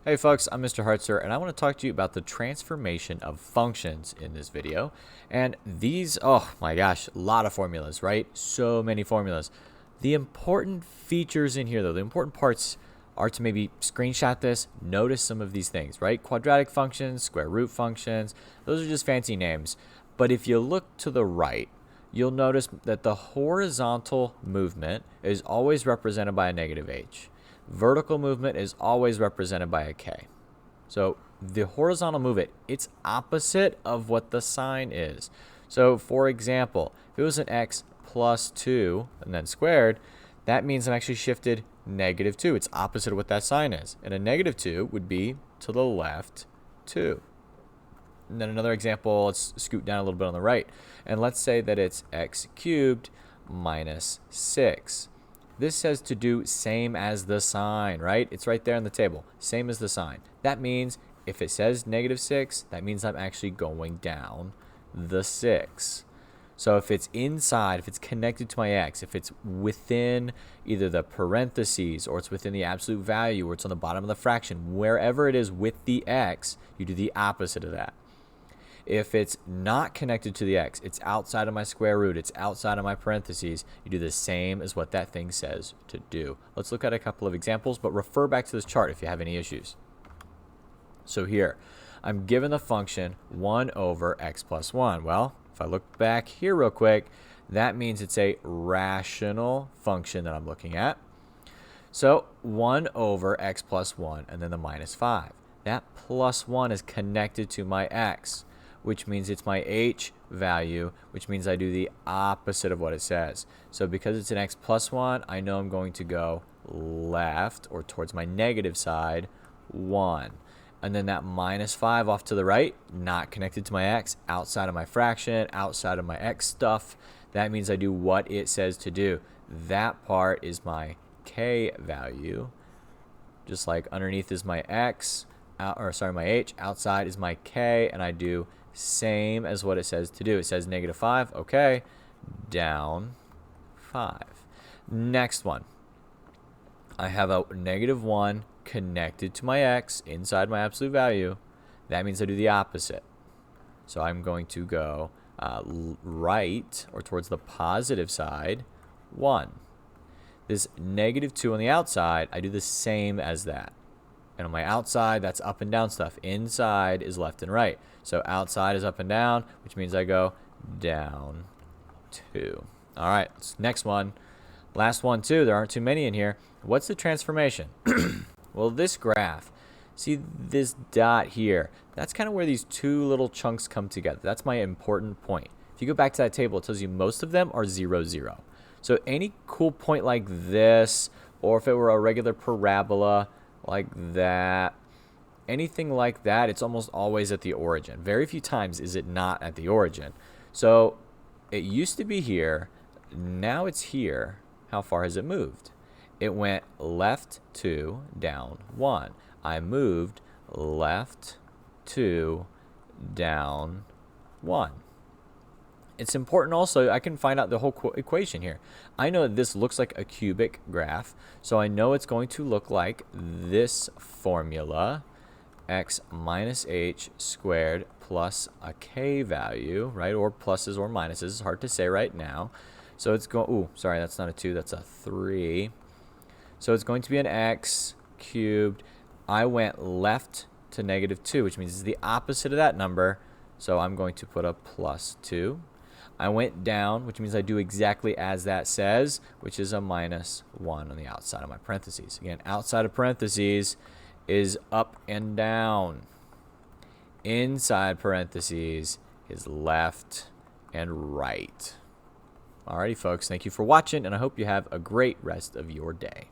Hey folks, I'm Mr. Hartzler, and I want to talk to you about the transformation of functions in this video. And these, oh my gosh, a lot of formulas, right? So many formulas. The important features in here, though, the important parts are to maybe screenshot this, notice some of these things, right? Quadratic functions, square root functions, those are just fancy names. But if you look to the right, you'll notice that the horizontal movement is always represented by a negative h. Vertical movement is always represented by a k. So the horizontal movement, it's opposite of what the sign is. So for example, if it was an x plus 2 and then squared, that means I'm actually shifted negative 2. It's opposite of what that sign is. And a negative 2 would be to the left 2. And then another example, let's scoot down a little bit on the right. And let's say that it's x cubed minus 6. This says to do same as the sign, right? It's right there in the table, same as the sign. That means if it says negative 6, that means I'm actually going down the 6. So if it's inside, if it's connected to my x, if it's within either the parentheses or it's within the absolute value or it's on the bottom of the fraction, wherever it is with the x, you do the opposite of that. If it's not connected to the x, it's outside of my square root, it's outside of my parentheses, you do the same as what that thing says to do. Let's look at a couple of examples, but refer back to this chart if you have any issues. So here, I'm given the function 1 over x plus 1. Well, if I look back here real quick, that means it's a rational function that I'm looking at. So 1 over x plus 1 and then the minus 5. That plus 1 is connected to my x, which means it's my h value, which means I do the opposite of what it says. So because it's an x plus 1, I know I'm going to go left or towards my negative side 1. And then that minus 5 off to the right, not connected to my x, outside of my fraction, outside of my x stuff. That means I do what it says to do. That part is my k value. Just like underneath is my x, my h, outside is my k, and I do same as what it says to do. It says negative 5, okay, down 5. Next one, I have a negative 1 connected to my x inside my absolute value. That means I do the opposite. So I'm going to go right or towards the positive side 1. This negative 2 on the outside, I do the same as that. And on my outside, that's up and down stuff. Inside is left and right. So outside is up and down, which means I go down 2. All right, next one. Last one, too. There aren't too many in here. What's the transformation? Well, this graph, see this dot here, that's kind of where these two little chunks come together. That's my important point. If you go back to that table, it tells you most of them are 0, 0. So any cool point like this, or if it were a regular parabola like that, anything like that, it's almost always at the origin. Very few times is it not at the origin. So it used to be here. Now it's here. How far has it moved? It went left 2, down 1. I moved left 2, down 1. It's important also, I can find out the whole equation here. I know that this looks like a cubic graph, so I know it's going to look like this formula, x minus h squared plus a k value, right? Or pluses or minuses. It's hard to say right now. So it's going, ooh, sorry, that's not a 2, that's a 3. So it's going to be an x cubed. I went left to negative 2, which means it's the opposite of that number. So I'm going to put a plus 2. I went down, which means I do exactly as that says, which is a minus 1 on the outside of my parentheses. Again, outside of parentheses is up and down. Inside parentheses is left and right. Alrighty, folks, thank you for watching, and I hope you have a great rest of your day.